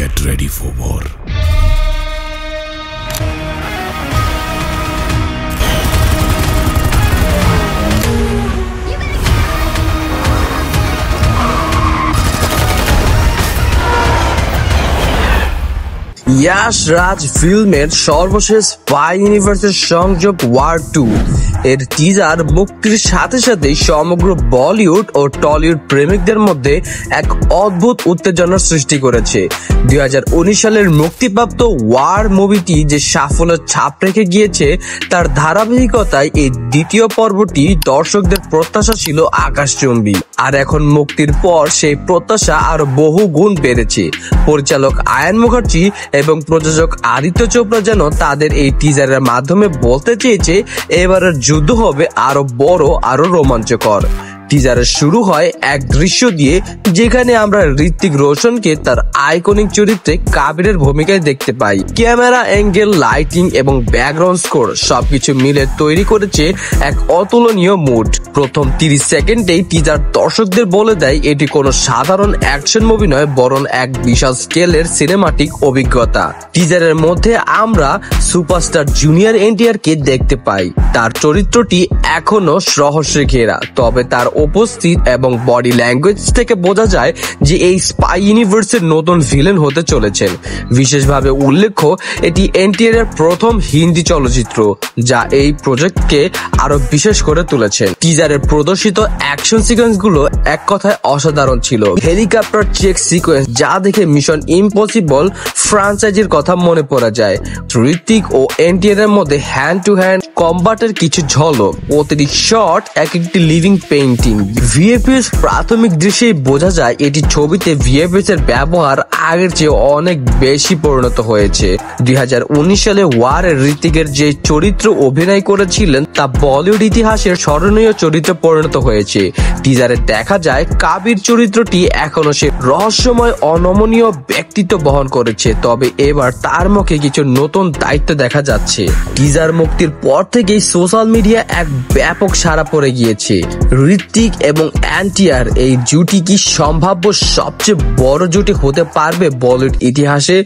Get ready for war. Yash রাজ ফিল্মের সর্বশেষ spy ইউনিভার্সের সংযোগ ওয়ার 2 এর টিজার মুক্তির সাথে সাথেই সমগ্র বলিউড ও টলিউড প্রেমিকদের মধ্যে এক অদ্ভুত উত্তেজনার সৃষ্টি করেছে। 2019 সালের মুক্তিপ্রাপ্ত ওয়ার মুভিটি যে সাফল্যের ছাপ রেখে গিয়েছে তার ধারাবাহিকতায় এই দ্বিতীয় পর্বটি দর্শকদের প্রত্যাশা ছিল আকাশচুম্বী, আর এখন মুক্তির পর সেই প্রত্যাশা আরো বহু গুণ বেড়েছে। পরিচালক আয়ান মুখার্জি এবং প্রযোজক আদিত্য চোপড়া যেন তাদের এই টিজারের মাধ্যমে বলতে চেয়েছে এবারের যুদ্ধ হবে আরো বড়, আরো রোমাঞ্চকর। টিজারের শুরু হয় এক দৃশ্য দিয়ে যেখানে আমরা ঋত্বিক রোশনকে তার আইকনিক চরিত্রে কাবিরের ভূমিকায় দেখতে পাই। ক্যামেরা অ্যাঙ্গেল, লাইটিং এবং ব্যাকগ্রাউন্ড স্কোর সবকিছু মিলে তৈরি করেছে এক অতুলনীয় মুড। প্রথম 30 সেকেন্ডেই টিজার দর্শকদের বলে দেয় এটি কোনো সাধারণ অ্যাকশন মুভি নয়, বরং এক বিশাল স্কেলের সিনেমাটিক অভিজ্ঞতা। টিজারের মধ্যে আমরা সুপারস্টার জুনিয়র এনটিআর কে দেখতে পাই। তার চরিত্রটি এখনো রহস্যে ঘেরা, তবে তার উপস্থিত এবং বডি ল্যাঙ্গুয়েজ থেকে বোঝা যায় যে এই স্পাই ইউনিভার্সের নতুন ভিলেন হতে চলেছেন। বিশেষভাবে উল্লেখ্য, এটি এনটিআর এর প্রথম হিন্দি চলচ্চিত্র যা এই প্রজেক্টকে আরো বিশেষ করে তুলেছে। টিজারের প্রদর্শিত অ্যাকশন সিকোয়েন্স গুলো এক কথায় অসাধারণ ছিল। হেলিকপ্টার চেক সিকোয়েন্স যা দেখে মিশন ইম্পসিবল ফ্রাঞ্চাইজির কথা মনে পড়ে যায়। ঋত্বিক ও এনটিআর এর মধ্যে হ্যান্ড টু হ্যান্ড কম্বাটের কিছু ঝলক, প্রতিটি শট এক একটি লিভিং পেইন্টিং। ভিএফএক্স প্রাথমিক দৃশ্যেই বোঝা যায় এটি ছবিতে ভিএফএক্স এর ব্যবহার আগের চেয়ে অনেক বেশি পরিণত হয়েছে। 2019 সালে ওয়ারে ঋত্বিকের যে চরিত্র অভিনয় করেছিলেন তা বলিউড ইতিহাসের স্মরণীয় চরিত্রে পরিণত হয়েছে। টিজারে দেখা যায় কাবির চরিত্রটি এখনো সে রহস্যময় অনমনীয় ব্যক্তিত্ব বহন করেছে, তবে এবার তার মুখে কিছু নতুন দায়িত্ব দেখা যাচ্ছে। টিজার মুক্তির পর থেকেই সোশ্যাল মিডিয়া এক ব্যাপক সাড়া পড়ে গিয়েছে। ঋত্বিক এবং এনটিআর এই জুটি কি সম্ভাব্য সবচেয়ে বড় জুটি হতে পারবে বলিউড ইতিহাসে?